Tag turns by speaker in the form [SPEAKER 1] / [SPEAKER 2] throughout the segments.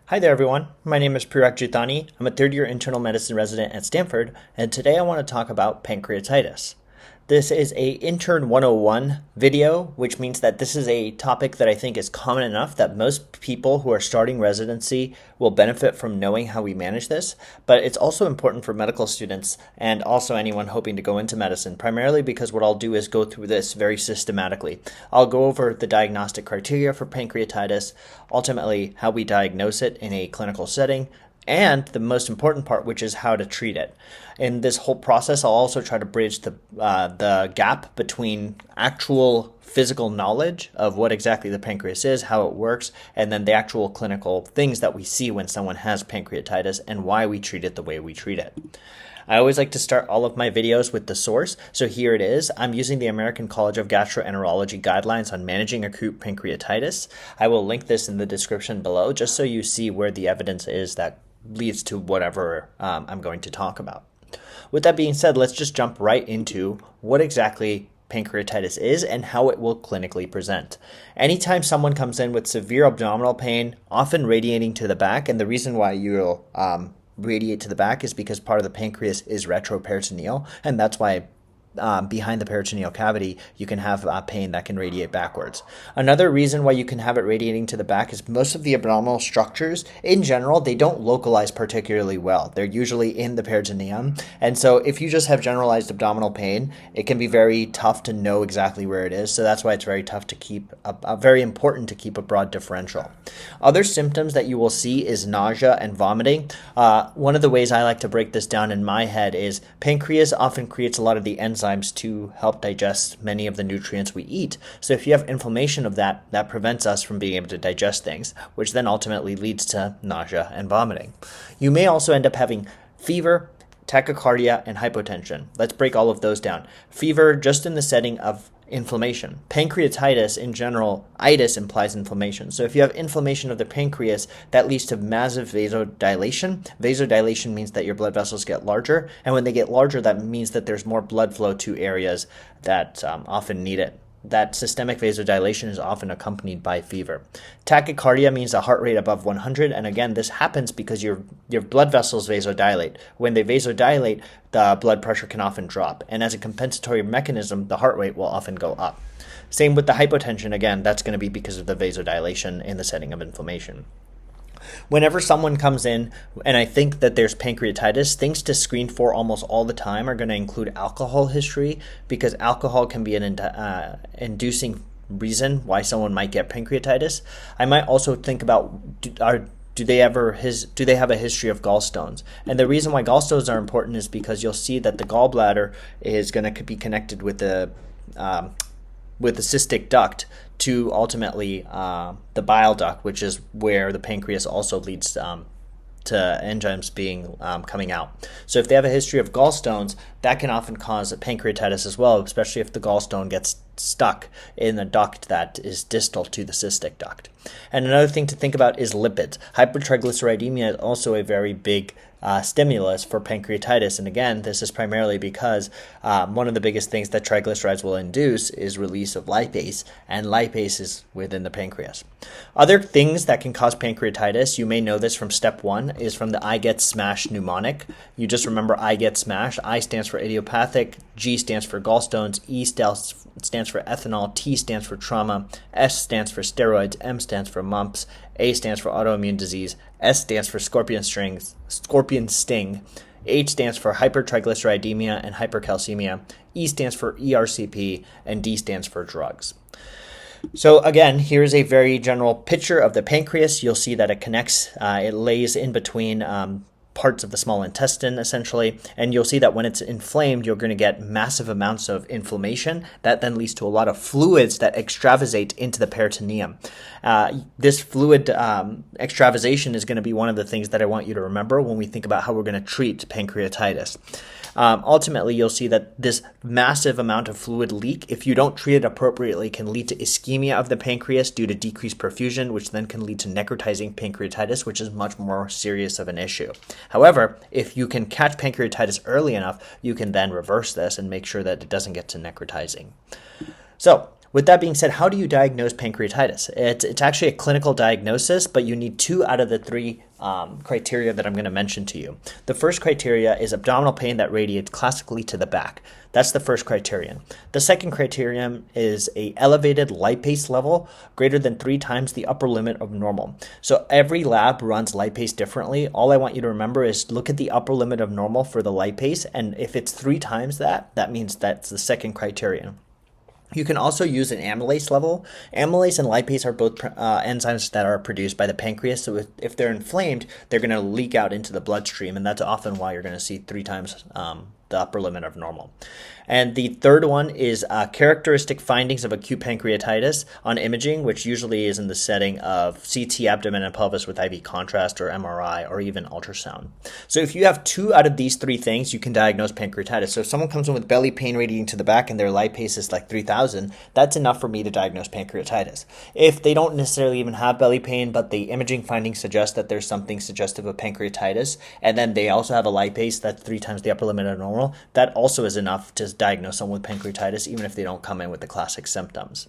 [SPEAKER 1] Hi there, everyone. My name is Prerak Juthani. I'm a third-year internal medicine resident at Stanford, and today I want to talk about pancreatitis. This is a Intern 101 video, which means that this is a topic that I think is common enough that most people who are starting residency will benefit from knowing how we manage this, but it's also important for medical students and also anyone hoping to go into medicine, primarily because what I'll do is go through this very systematically. I'll go over the diagnostic criteria for pancreatitis, ultimately how we diagnose it in a clinical setting, and the most important part, which is how to treat it. In this whole process, I'll also try to bridge the gap between actual physical knowledge of what exactly the pancreas is, how it works, and then the actual clinical things that we see when someone has pancreatitis and why we treat it the way we treat it. I always like to start all of my videos with the source, so here it is. I'm using the American College of Gastroenterology guidelines on managing acute pancreatitis. I will link this in the description below just so you see where the evidence is that leads to whatever I'm going to talk about. With that being said, let's just jump right into what exactly pancreatitis is and how it will clinically present. Anytime someone comes in with severe abdominal pain, often radiating to the back, and the reason why you'll radiate to the back is because part of the pancreas is retroperitoneal, and that's why behind the peritoneal cavity, you can have pain that can radiate backwards. Another reason why you can have it radiating to the back is most of the abdominal structures, in general, they don't localize particularly well. They're usually in the peritoneum. And so if you just have generalized abdominal pain, it can be very tough to know exactly where it is. So that's why it's very tough to keep, very important to keep a broad differential. Other symptoms that you will see is nausea and vomiting. One of the ways I like to break this down in my head is pancreas often creates a lot of the enzymes to help digest many of the nutrients we eat. So if you have inflammation of that prevents us from being able to digest things, which then ultimately leads to nausea and vomiting. You may also end up having fever, tachycardia, and hypotension. Let's break all of those down. Fever, just in the setting of inflammation. Pancreatitis in general, itis implies inflammation. So if you have inflammation of the pancreas, that leads to massive vasodilation. Vasodilation means that your blood vessels get larger, and when they get larger, that means that there's more blood flow to areas that often need it. That systemic vasodilation is often accompanied by fever. Tachycardia means a heart rate above 100, and again, this happens because your blood vessels vasodilate. When they vasodilate, the blood pressure can often drop, and as a compensatory mechanism, the heart rate will often go up. Same with the hypotension, again, that's going to be because of the vasodilation in the setting of inflammation. Whenever someone comes in and I think that there's pancreatitis, things to screen for almost all the time are going to include alcohol history, because alcohol can be an inducing reason why someone might get pancreatitis. I might also think about do they have a history of gallstones? And the reason why gallstones are important is because you'll see that the gallbladder is going to be connected with the cystic duct to ultimately the bile duct, which is where the pancreas also leads to enzymes being coming out. So if they have a history of gallstones, that can often cause pancreatitis as well, especially if the gallstone gets stuck in the duct that is distal to the cystic duct. And another thing to think about is lipids. Hypertriglyceridemia is also a very big stimulus for pancreatitis. And again, this is primarily because one of the biggest things that triglycerides will induce is release of lipase, and lipase is within the pancreas. Other things that can cause pancreatitis, you may know this from step 1, is from the I get smashed mnemonic. You just remember I get smashed. I stands for idiopathic, G stands for gallstones, E stands for ethanol, T stands for trauma, S stands for steroids, M stands for mumps, A stands for autoimmune disease, S stands for scorpion sting, H stands for hypertriglyceridemia and hypercalcemia, E stands for ERCP, and D stands for drugs. So again, here's a very general picture of the pancreas. You'll see that it connects, it lays in between parts of the small intestine, essentially, and you'll see that when it's inflamed, you're going to get massive amounts of inflammation that then leads to a lot of fluids that extravasate into the peritoneum. This fluid extravasation is going to be one of the things that I want you to remember when we think about how we're going to treat pancreatitis. Ultimately, you'll see that this massive amount of fluid leak, if you don't treat it appropriately, can lead to ischemia of the pancreas due to decreased perfusion, which then can lead to necrotizing pancreatitis, which is much more serious of an issue. However, if you can catch pancreatitis early enough, you can then reverse this and make sure that it doesn't get to necrotizing. So, With that being said, how do you diagnose pancreatitis? It's actually a clinical diagnosis, but you need 2 out of the 3 criteria that I'm going to mention to you. The first criteria is abdominal pain that radiates classically to the back. That's the first criterion. The second criterion is a elevated lipase level greater than 3 times the upper limit of normal. So every lab runs lipase differently. All I want you to remember is look at the upper limit of normal for the lipase, and if it's 3 times that, that means that's the second criterion. You can also use an amylase level. Amylase and lipase are both enzymes that are produced by the pancreas. So if they're inflamed, they're going to leak out into the bloodstream, and that's often why you're going to see 3 times the upper limit of normal. And the third one is characteristic findings of acute pancreatitis on imaging, which usually is in the setting of CT abdomen and pelvis with IV contrast or MRI or even ultrasound. So if you have 2 out of these 3 things, you can diagnose pancreatitis. So if someone comes in with belly pain radiating to the back and their lipase is like 3,000, that's enough for me to diagnose pancreatitis. If they don't necessarily even have belly pain, but the imaging findings suggest that there's something suggestive of pancreatitis, and then they also have a lipase that's 3 times the upper limit of normal, that also is enough to diagnose someone with pancreatitis, even if they don't come in with the classic symptoms.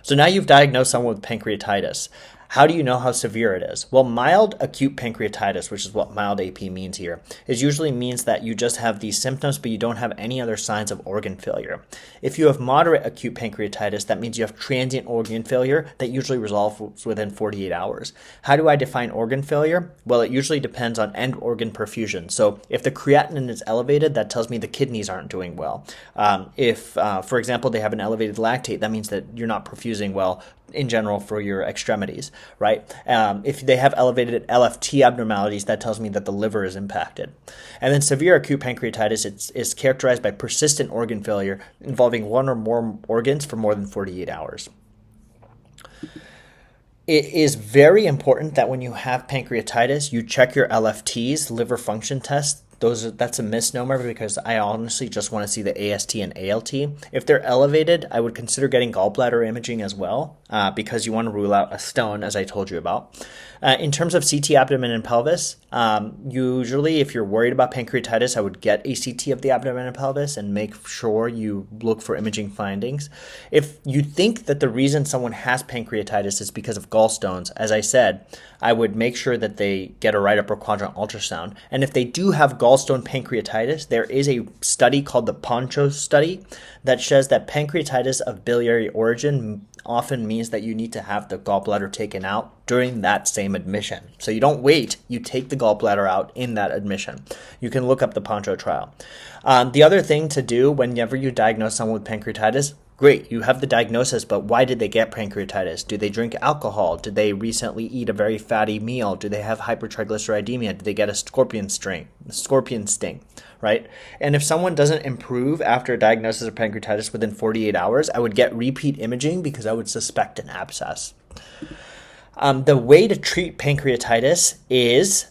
[SPEAKER 1] So now you've diagnosed someone with pancreatitis. How do you know how severe it is? Well, mild acute pancreatitis, which is what mild AP means here, usually means that you just have these symptoms, but you don't have any other signs of organ failure. If you have moderate acute pancreatitis, that means you have transient organ failure that usually resolves within 48 hours. How do I define organ failure? Well, it usually depends on end organ perfusion. So if the creatinine is elevated, that tells me the kidneys aren't doing well. For example, they have an elevated lactate, that means that you're not perfusing well in general for your extremities, right? If they have elevated LFT abnormalities, that tells me that the liver is impacted. And then severe acute pancreatitis is characterized by persistent organ failure involving 1 or more organs for more than 48 hours. It is very important that when you have pancreatitis, you check your LFTs, liver function tests. That's a misnomer because I honestly just want to see the AST and ALT. If they're elevated, I would consider getting gallbladder imaging as well because you want to rule out a stone, as I told you about. In terms of CT abdomen and pelvis, usually if you're worried about pancreatitis, I would get a CT of the abdomen and pelvis and make sure you look for imaging findings. If you think that the reason someone has pancreatitis is because of gallstones, as I said, I would make sure that they get a right upper quadrant ultrasound. And if they do have gallstone pancreatitis, there is a study called the PONCHO study that says that pancreatitis of biliary origin often means that you need to have the gallbladder taken out during that same admission. So you don't wait, you take the gallbladder out in that admission. You can look up the PONCHO trial. The other thing to do whenever you diagnose someone with pancreatitis, great, you have the diagnosis, but why did they get pancreatitis? Do they drink alcohol? Did they recently eat a very fatty meal? Do they have hypertriglyceridemia? Did they get a scorpion sting, right? And if someone doesn't improve after a diagnosis of pancreatitis within 48 hours, I would get repeat imaging because I would suspect an abscess. The way to treat pancreatitis is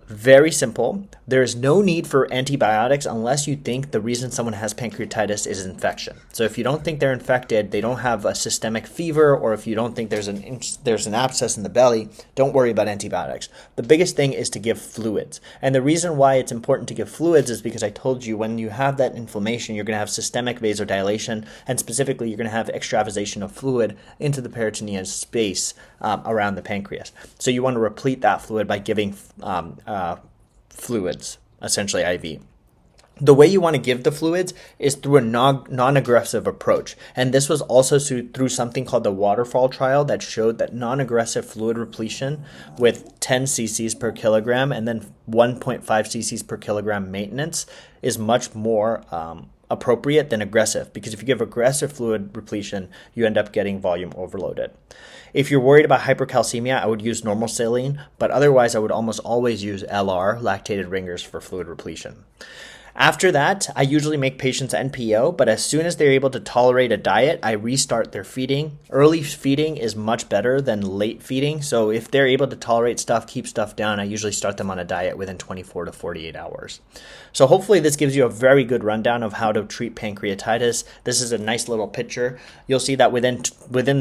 [SPEAKER 1] very simple. There is no need for antibiotics unless you think the reason someone has pancreatitis is infection. So if you don't think they're infected, they don't have a systemic fever, or if you don't think there's an abscess in the belly, don't worry about antibiotics. The biggest thing is to give fluids. And the reason why it's important to give fluids is because I told you when you have that inflammation, you're going to have systemic vasodilation, and specifically you're going to have extravasation of fluid into the peritoneal space around the pancreas. So you want to replete that fluid by giving fluids, essentially IV. The way you want to give the fluids is through a non-aggressive approach. And this was also through something called the waterfall trial that showed that non-aggressive fluid repletion with 10 cc's per kilogram and then 1.5 cc's per kilogram maintenance is much more appropriate than aggressive, because if you give aggressive fluid repletion, you end up getting volume overloaded. If you're worried about hypercalcemia, I would use normal saline, but otherwise I would almost always use LR, lactated ringers, for fluid repletion. After that, I usually make patients NPO, but as soon as they're able to tolerate a diet, I restart their feeding. Early feeding is much better than late feeding, so if they're able to tolerate stuff, keep stuff down, I usually start them on a diet within 24 to 48 hours. So hopefully this gives you a very good rundown of how to treat pancreatitis. This is a nice little picture. You'll see that within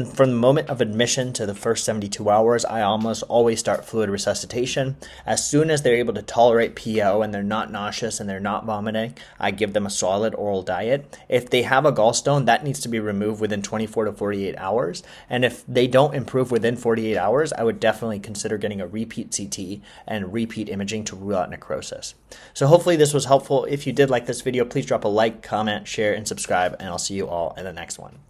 [SPEAKER 1] from the moment of admission to the first 72 hours, I almost always start fluid resuscitation. As soon as they're able to tolerate PO and they're not nauseous and they're not vomiting, vomiting, I give them a solid oral diet. If they have a gallstone, that needs to be removed within 24 to 48 hours. And if they don't improve within 48 hours, I would definitely consider getting a repeat CT and repeat imaging to rule out necrosis. So hopefully this was helpful. If you did like this video, please drop a like, comment, share, and subscribe, and I'll see you all in the next one.